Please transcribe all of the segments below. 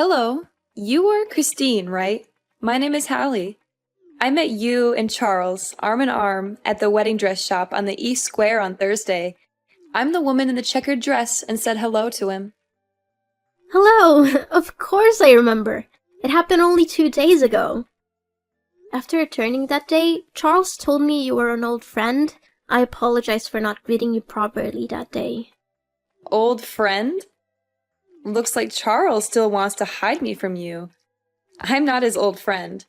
Hello, you are Christine, right? My name is Hallie. I met you and Charles, arm in arm, at the wedding dress shop on the East Square on Thursday. I'm the woman in the checkered dress and said hello to him. Hello! Of course I remember. It happened only 2 days ago. After returning that day, Charles told me you were an old friend. I apologize for not greeting you properly that day. Old friend? Looks like Charles still wants to hide me from you. I'm not his old friend.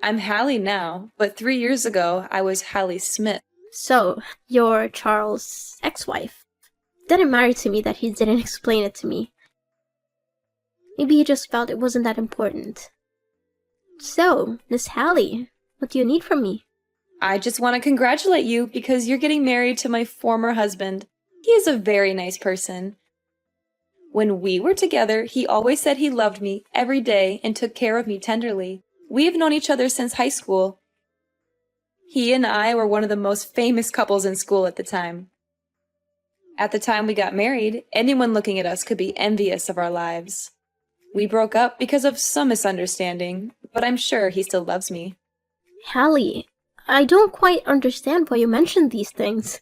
I'm Hallie now, but 3 years ago I was Hallie Smith. So, you're Charles' ex-wife. Didn't matter to me that he didn't explain it to me. Maybe he just felt it wasn't that important. So, Miss Hallie, what do you need from me? I just want to congratulate you because you're getting married to my former husband. He is a very nice person. When we were together, he always said he loved me every day and took care of me tenderly. We have known each other since high school. He and I were one of the most famous couples in school at the time. At the time we got married, anyone looking at us could be envious of our lives. We broke up because of some misunderstanding, but I'm sure he still loves me. Hallie, I don't quite understand why you mentioned these things.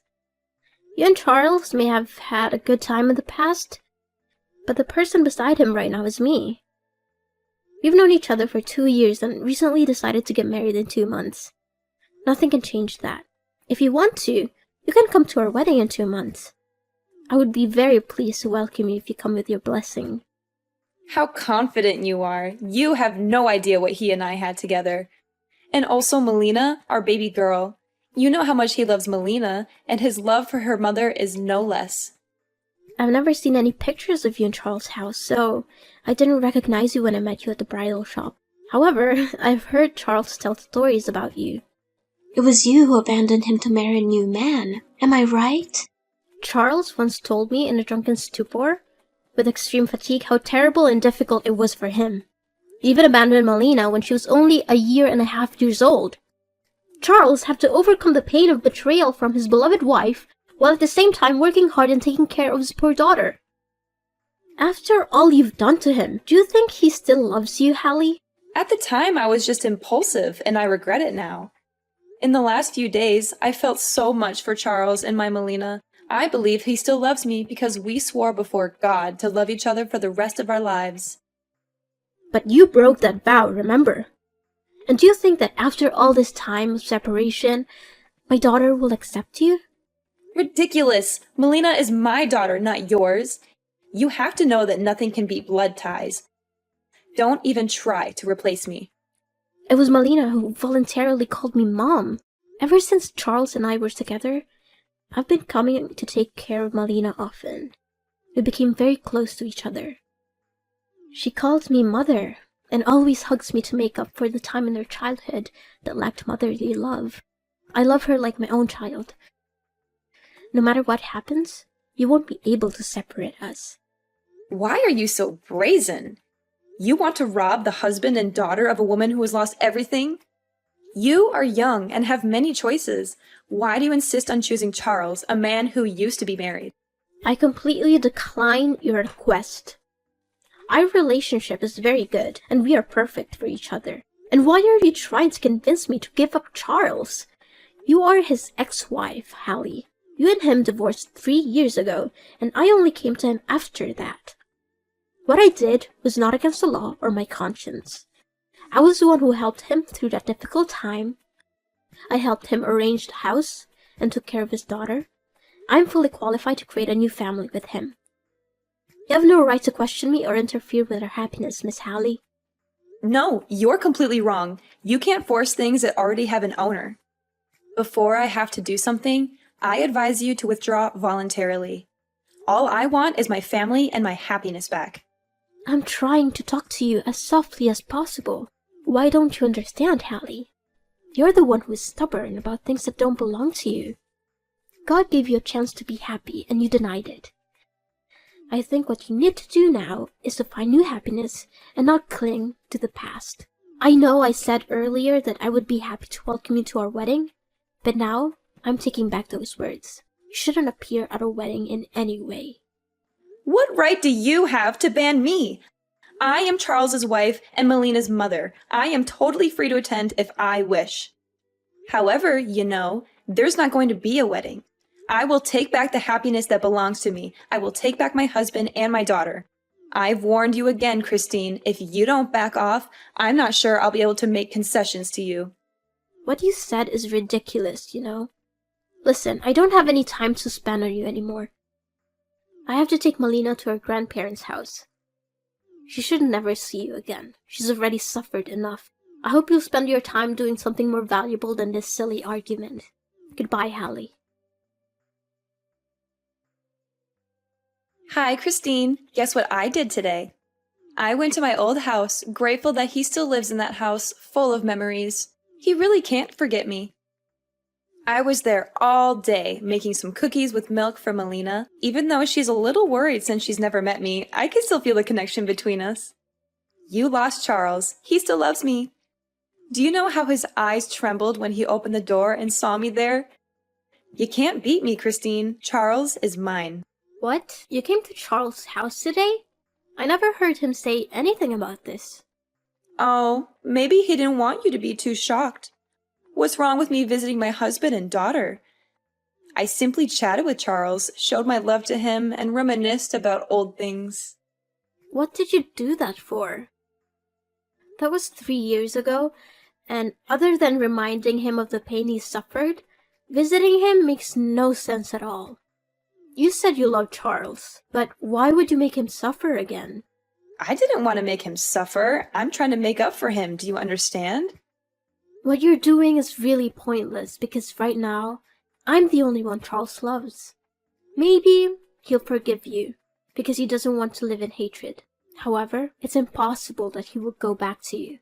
You and Charles may have had a good time in the past, but the person beside him right now is me. We've known each other for 2 years and recently decided to get married in 2 months. Nothing can change that. If you want to, you can come to our wedding in 2 months. I would be very pleased to welcome you if you come with your blessing. How confident you are. You have no idea what he and I had together. And also Melina, our baby girl. You know how much he loves Melina, and his love for her mother is no less. I've never seen any pictures of you in Charles' house, so I didn't recognize you when I met you at the bridal shop. However, I've heard Charles tell stories about you. It was you who abandoned him to marry a new man. Am I right? Charles once told me in a drunken stupor, with extreme fatigue, how terrible and difficult it was for him. He even abandoned Melina when she was only 1.5 years old. Charles had to overcome the pain of betrayal from his beloved wife, while at the same time working hard and taking care of his poor daughter. After all you've done to him, do you think he still loves you, Hallie? At the time, I was just impulsive, and I regret it now. In the last few days, I felt so much for Charles and my Melina. I believe he still loves me because we swore before God to love each other for the rest of our lives. But you broke that vow, remember? And do you think that after all this time of separation, my daughter will accept you? Ridiculous! Melina is my daughter, not yours. You have to know that nothing can beat blood ties. Don't even try to replace me. It was Melina who voluntarily called me Mom. Ever since Charles and I were together, I've been coming to take care of Melina often. We became very close to each other. She calls me Mother, and always hugs me to make up for the time in her childhood that lacked motherly love. I love her like my own child. No matter what happens, you won't be able to separate us. Why are you so brazen? You want to rob the husband and daughter of a woman who has lost everything? You are young and have many choices. Why do you insist on choosing Charles, a man who used to be married? I completely decline your request. Our relationship is very good, and we are perfect for each other. And why are you trying to convince me to give up Charles? You are his ex-wife, Hallie. You and him divorced 3 years ago, and I only came to him after that. What I did was not against the law or my conscience. I was the one who helped him through that difficult time. I helped him arrange the house and took care of his daughter. I'm fully qualified to create a new family with him. You have no right to question me or interfere with our happiness, Miss Hallie. No, you're completely wrong. You can't force things that already have an owner. Before I have to do something, I advise you to withdraw voluntarily. All I want is my family and my happiness back. I'm trying to talk to you as softly as possible. Why don't you understand, Hallie? You're the one who is stubborn about things that don't belong to you. God gave you a chance to be happy, and you denied it. I think what you need to do now is to find new happiness and not cling to the past. I know I said earlier that I would be happy to welcome you to our wedding, but now I'm taking back those words. You shouldn't appear at a wedding in any way. What right do you have to ban me? I am Charles's wife and Melina's mother. I am totally free to attend if I wish. However, there's not going to be a wedding. I will take back the happiness that belongs to me. I will take back my husband and my daughter. I've warned you again, Christine. If you don't back off, I'm not sure I'll be able to make concessions to you. What you said is ridiculous, Listen, I don't have any time to spend on you anymore. I have to take Melina to her grandparents' house. She should never see you again. She's already suffered enough. I hope you'll spend your time doing something more valuable than this silly argument. Goodbye, Hallie. Hi, Christine. Guess what I did today? I went to my old house, grateful that he still lives in that house, full of memories. He really can't forget me. I was there all day, making some cookies with milk for Melina. Even though she's a little worried since she's never met me, I can still feel the connection between us. You lost Charles. He still loves me. Do you know how his eyes trembled when he opened the door and saw me there? You can't beat me, Christine. Charles is mine. What? You came to Charles' house today? I never heard him say anything about this. Oh, maybe he didn't want you to be too shocked. What's wrong with me visiting my husband and daughter? I simply chatted with Charles, showed my love to him, and reminisced about old things. What did you do that for? That was 3 years ago, and other than reminding him of the pain he suffered, visiting him makes no sense at all. You said you loved Charles, but why would you make him suffer again? I didn't want to make him suffer. I'm trying to make up for him. Do you understand? What you're doing is really pointless because right now, I'm the only one Charles loves. Maybe he'll forgive you because he doesn't want to live in hatred. However, it's impossible that he will go back to you.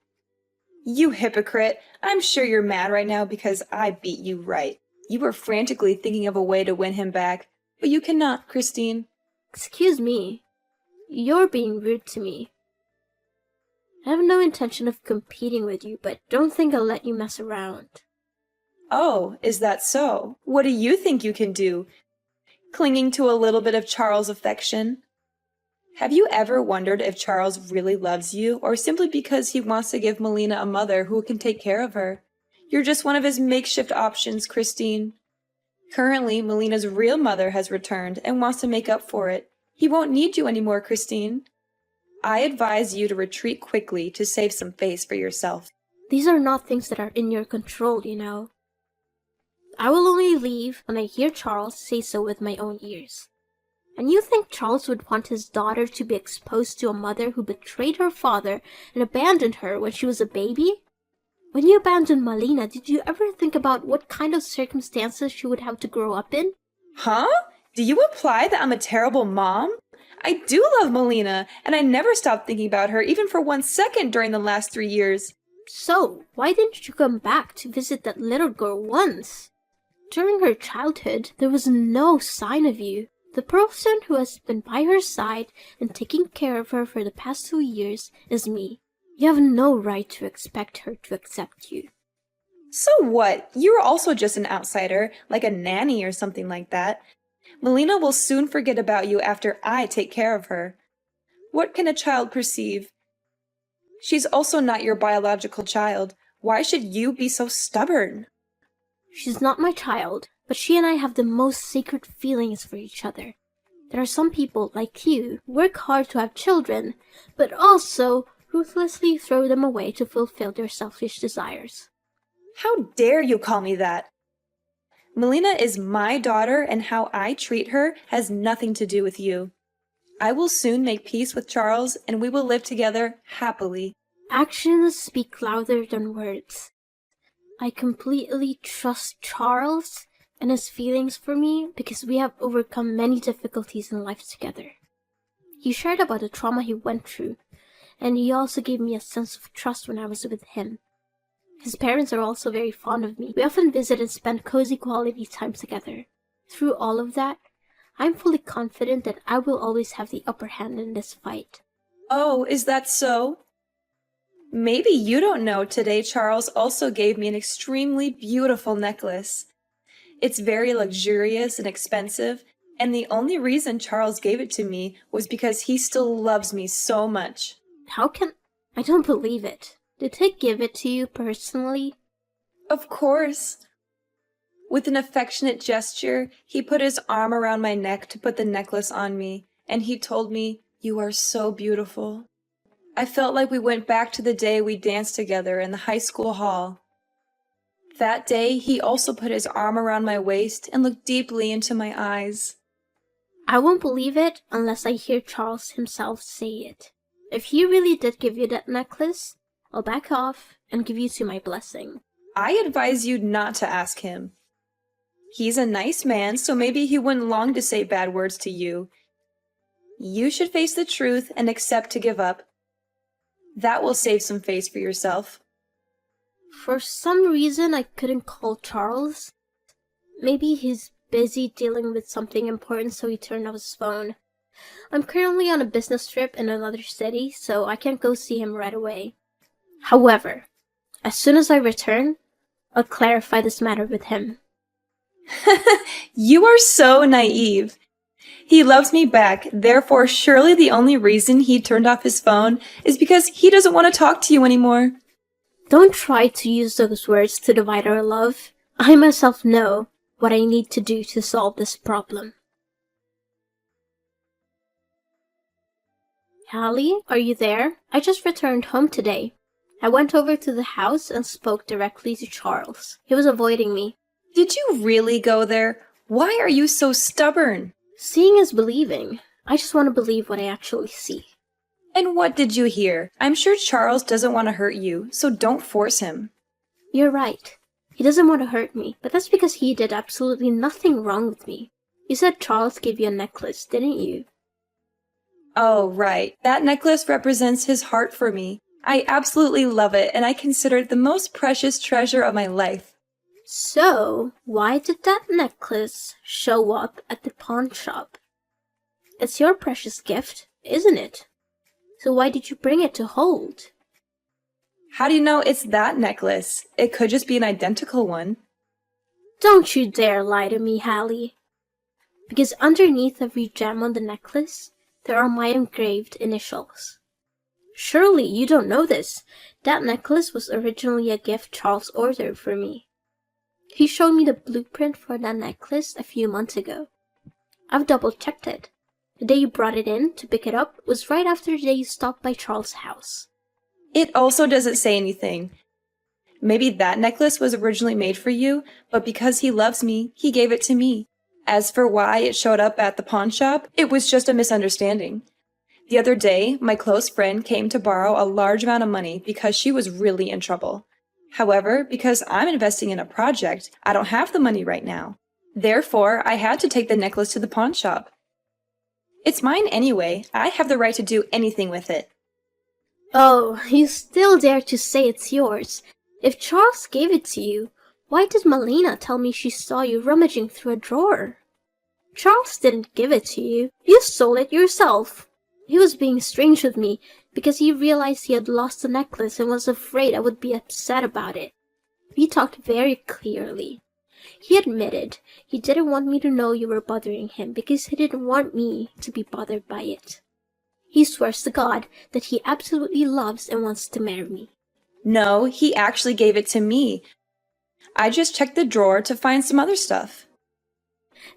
You hypocrite. I'm sure you're mad right now because I beat you right. You were frantically thinking of a way to win him back, but you cannot, Christine. Excuse me. You're being rude to me. I have no intention of competing with you, but don't think I'll let you mess around. Oh, is that so? What do you think you can do? Clinging to a little bit of Charles' affection? Have you ever wondered if Charles really loves you, or simply because he wants to give Melina a mother who can take care of her? You're just one of his makeshift options, Christine. Currently, Melina's real mother has returned and wants to make up for it. He won't need you anymore, Christine. I advise you to retreat quickly to save some face for yourself. These are not things that are in your control, I will only leave when I hear Charles say so with my own ears. And you think Charles would want his daughter to be exposed to a mother who betrayed her father and abandoned her when she was a baby? When you abandoned Melina, did you ever think about what kind of circumstances she would have to grow up in? Huh? Do you imply that I'm a terrible mom? I do love Melina, and I never stopped thinking about her even for 1 second during the last 3 years. So, why didn't you come back to visit that little girl once? During her childhood, there was no sign of you. The person who has been by her side and taking care of her for the past 2 years is me. You have no right to expect her to accept you. So what? You're also just an outsider, like a nanny or something like that. Melina will soon forget about you after I take care of her. What can a child perceive? She's also not your biological child. Why should you be so stubborn? She's not my child, but she and I have the most sacred feelings for each other. There are some people like you who work hard to have children, but also ruthlessly throw them away to fulfill their selfish desires. How dare you call me that? Melina is my daughter, and how I treat her has nothing to do with you. I will soon make peace with Charles, and we will live together happily. Actions speak louder than words. I completely trust Charles and his feelings for me because we have overcome many difficulties in life together. He shared about the trauma he went through, and he also gave me a sense of trust when I was with him. His parents are also very fond of me. We often visit and spend cozy quality time together. Through all of that, I'm fully confident that I will always have the upper hand in this fight. Oh, is that so? Maybe you don't know today Charles also gave me an extremely beautiful necklace. It's very luxurious and expensive, and the only reason Charles gave it to me was because he still loves me so much. How can... I don't believe it. Did he give it to you personally? Of course. With an affectionate gesture, he put his arm around my neck to put the necklace on me, and he told me, "You are so beautiful." I felt like we went back to the day we danced together in the high school hall. That day, he also put his arm around my waist and looked deeply into my eyes. I won't believe it unless I hear Charles himself say it. If he really did give you that necklace, I'll back off and give you to my blessing. I advise you not to ask him. He's a nice man, so maybe he wouldn't long to say bad words to you. You should face the truth and accept to give up. That will save some face for yourself. For some reason, I couldn't call Charles. Maybe he's busy dealing with something important, so he turned off his phone. I'm currently on a business trip in another city, so I can't go see him right away. However, as soon as I return, I'll clarify this matter with him. You are so naive. He loves me back, therefore surely the only reason he turned off his phone is because he doesn't want to talk to you anymore. Don't try to use those words to divide our love. I myself know what I need to do to solve this problem. Hallie, are you there? I just returned home today. I went over to the house and spoke directly to Charles. He was avoiding me. Did you really go there? Why are you so stubborn? Seeing is believing. I just want to believe what I actually see. And what did you hear? I'm sure Charles doesn't want to hurt you, so don't force him. You're right. He doesn't want to hurt me, but that's because he did absolutely nothing wrong with me. You said Charles gave you a necklace, didn't you? Oh, right. That necklace represents his heart for me. I absolutely love it, and I consider it the most precious treasure of my life. So, why did that necklace show up at the pawn shop? It's your precious gift, isn't it? So why did you bring it to hold? How do you know it's that necklace? It could just be an identical one. Don't you dare lie to me, Hallie. Because underneath every gem on the necklace, there are my engraved initials. Surely you don't know this. That necklace was originally a gift Charles ordered for me. He showed me the blueprint for that necklace a few months ago. I've double-checked it. The day you brought it in to pick it up was right after the day you stopped by Charles' house. It also doesn't say anything. Maybe that necklace was originally made for you, but because he loves me, he gave it to me. As for why it showed up at the pawn shop, it was just a misunderstanding. The other day, my close friend came to borrow a large amount of money because she was really in trouble. However, because I'm investing in a project, I don't have the money right now. Therefore, I had to take the necklace to the pawn shop. It's mine anyway. I have the right to do anything with it. Oh, you still dare to say it's yours. If Charles gave it to you, why did Melina tell me she saw you rummaging through a drawer? Charles didn't give it to you. You stole it yourself. He was being strange with me because he realized he had lost the necklace and was afraid I would be upset about it. We talked very clearly. He admitted he didn't want me to know you were bothering him because he didn't want me to be bothered by it. He swears to God that he absolutely loves and wants to marry me. No, he actually gave it to me. I just checked the drawer to find some other stuff.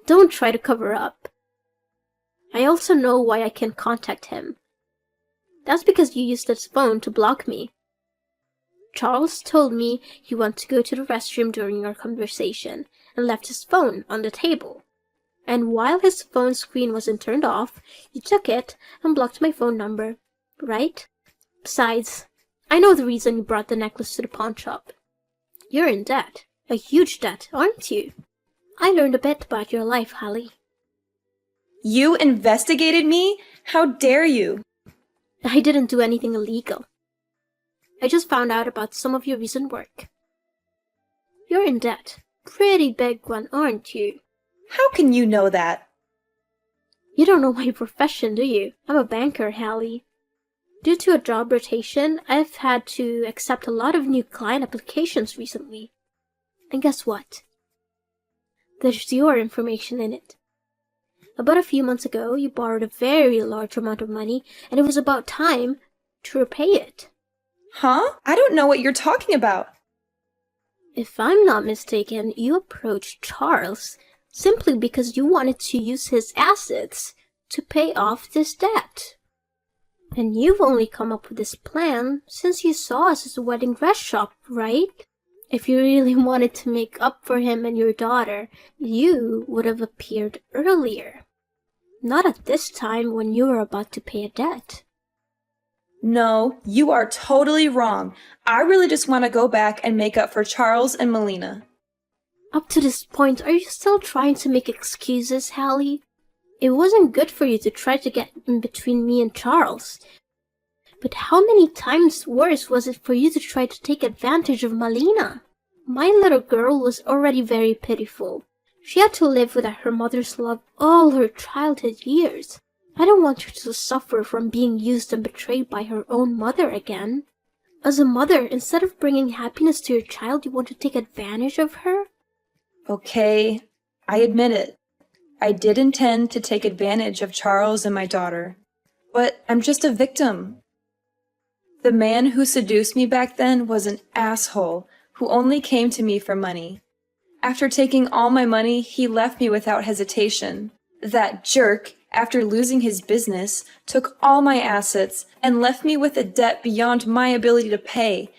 Don't try to cover up. I also know why I can't contact him. That's because you used his phone to block me. Charles told me he went to go to the restroom during our conversation and left his phone on the table. And while his phone screen wasn't turned off, you took it and blocked my phone number, right? Besides, I know the reason you brought the necklace to the pawn shop. You're in debt. A huge debt, aren't you? I learned a bit about your life, Hallie. You investigated me? How dare you? I didn't do anything illegal. I just found out about some of your recent work. You're in debt. Pretty big one, aren't you? How can you know that? You don't know my profession, do you? I'm a banker, Hallie. Due to a job rotation, I've had to accept a lot of new client applications recently. And guess what? There's your information in it. About a few months ago, you borrowed a very large amount of money, and it was about time to repay it. Huh? I don't know what you're talking about. If I'm not mistaken, you approached Charles simply because you wanted to use his assets to pay off this debt. And you've only come up with this plan since you saw us as a wedding dress shop, right? If you really wanted to make up for him and your daughter, you would have appeared earlier. Not at this time when you were about to pay a debt. No, you are totally wrong. I really just want to go back and make up for Charles and Melina. Up to this point, are you still trying to make excuses, Hallie? It wasn't good for you to try to get in between me and Charles. But how many times worse was it for you to try to take advantage of Melina? My little girl was already very pitiful. She had to live without her mother's love all her childhood years. I don't want her to suffer from being used and betrayed by her own mother again. As a mother, instead of bringing happiness to your child, you want to take advantage of her? Okay, I admit it. I did intend to take advantage of Charles and my daughter, but I'm just a victim. The man who seduced me back then was an asshole who only came to me for money. After taking all my money, he left me without hesitation. That jerk, after losing his business, took all my assets and left me with a debt beyond my ability to pay.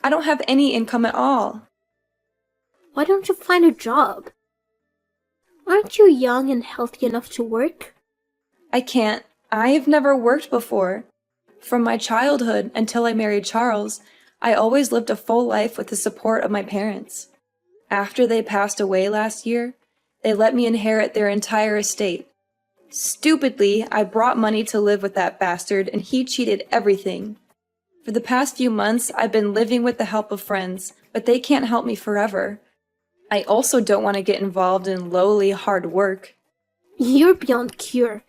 I don't have any income at all. Why don't you find a job? Aren't you young and healthy enough to work? I can't. I've never worked before. From my childhood until I married Charles, I always lived a full life with the support of my parents. After they passed away last year, they let me inherit their entire estate. Stupidly, I brought money to live with that bastard, and he cheated everything. For the past few months, I've been living with the help of friends, but they can't help me forever. I also don't want to get involved in lowly, hard work. You're beyond cure.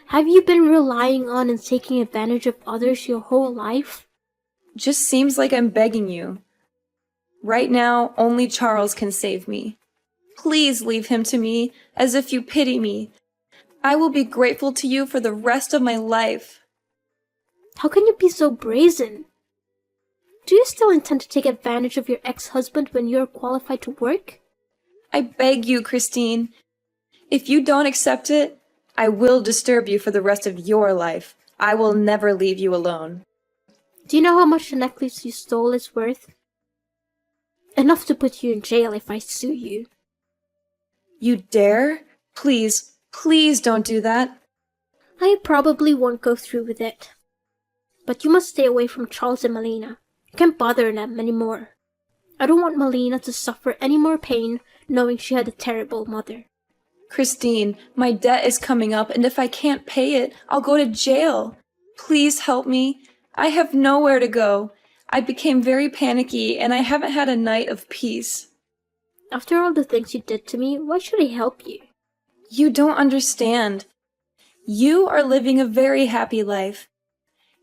Have you been relying on and taking advantage of others your whole life? Just seems like I'm begging you. Right now, only Charles can save me. Please leave him to me, as if you pity me. I will be grateful to you for the rest of my life. How can you be so brazen? Do you still intend to take advantage of your ex-husband when you're qualified to work? I beg you, Christine. If you don't accept it, I will disturb you for the rest of your life. I will never leave you alone. Do you know how much the necklace you stole is worth? Enough to put you in jail if I sue you. You dare? Please, please don't do that. I probably won't go through with it. But you must stay away from Charles and Melina. You can't bother them anymore. I don't want Melina to suffer any more pain knowing she had a terrible mother. Christine, my debt is coming up, and if I can't pay it, I'll go to jail. Please help me. I have nowhere to go. I became very panicky, and I haven't had a night of peace. After all the things you did to me, why should I help you? You don't understand. You are living a very happy life.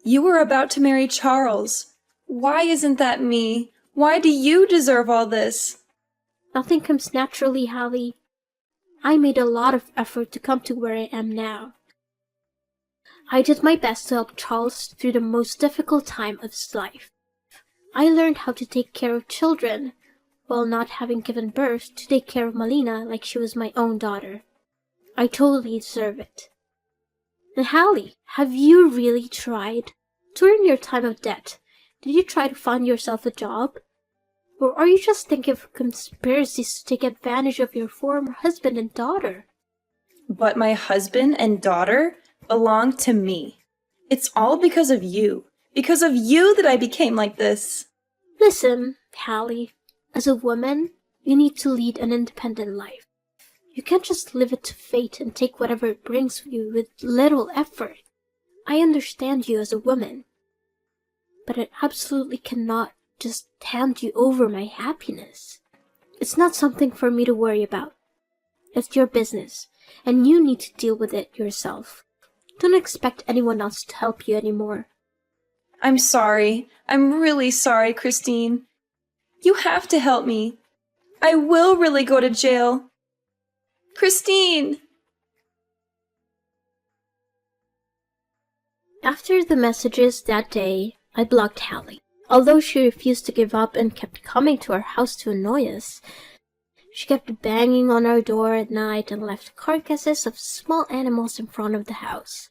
You were about to marry Charles. Why isn't that me? Why do you deserve all this? Nothing comes naturally, Hallie. I made a lot of effort to come to where I am now. I did my best to help Charles through the most difficult time of his life. I learned how to take care of children, while not having given birth to take care of Melina like she was my own daughter. I totally deserve it. And Hallie, have you really tried? During your time of debt, did you try to find yourself a job? Or are you just thinking of conspiracies to take advantage of your former husband and daughter? But my husband and daughter belong to me. It's all because of you. Because of you that I became like this. Listen, Hallie, as a woman, you need to lead an independent life. You can't just leave it to fate and take whatever it brings you with little effort. I understand you as a woman, but I absolutely cannot just hand you over my happiness. It's not something for me to worry about. It's your business, and you need to deal with it yourself. Don't expect anyone else to help you anymore. I'm sorry. I'm really sorry, Christine. You have to help me. I will really go to jail. Christine! After the messages that day, I blocked Hallie. Although she refused to give up and kept coming to our house to annoy us, she kept banging on our door at night and left carcasses of small animals in front of the house.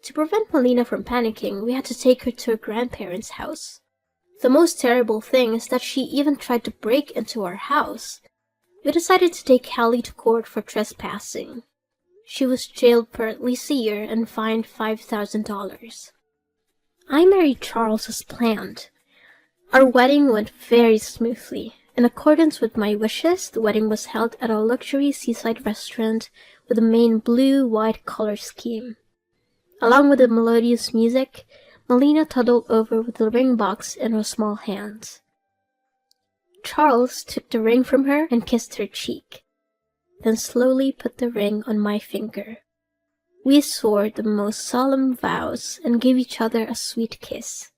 To prevent Melina from panicking, we had to take her to her grandparents' house. The most terrible thing is that she even tried to break into our house. We decided to take Hallie to court for trespassing. She was jailed for at least a year and fined $5,000. I married Charles as planned. Our wedding went very smoothly. In accordance with my wishes, the wedding was held at a luxury seaside restaurant with a main blue-white color scheme. Along with the melodious music, Melina toddled over with the ring box in her small hands. Charles took the ring from her and kissed her cheek, then slowly put the ring on my finger. We swore the most solemn vows and gave each other a sweet kiss.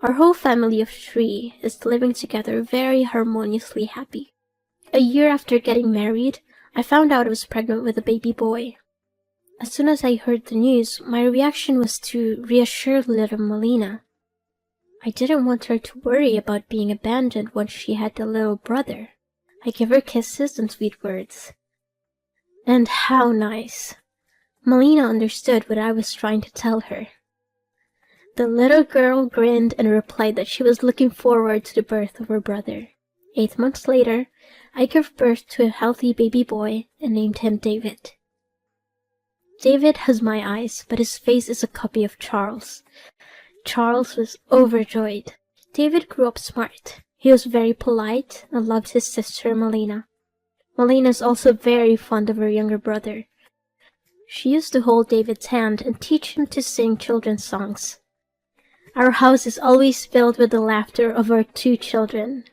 Our whole family of 3 is living together very harmoniously happy. A year after getting married, I found out I was pregnant with a baby boy. As soon as I heard the news, my reaction was to reassure little Melina. I didn't want her to worry about being abandoned once she had a little brother. I gave her kisses and sweet words. And how nice! Melina understood what I was trying to tell her. The little girl grinned and replied that she was looking forward to the birth of her brother. 8 months later, I gave birth to a healthy baby boy and named him David. David has my eyes, but his face is a copy of Charles. Charles was overjoyed. David grew up smart. He was very polite and loved his sister Melina. Melina is also very fond of her younger brother. She used to hold David's hand and teach him to sing children's songs. Our house is always filled with the laughter of our 2 children.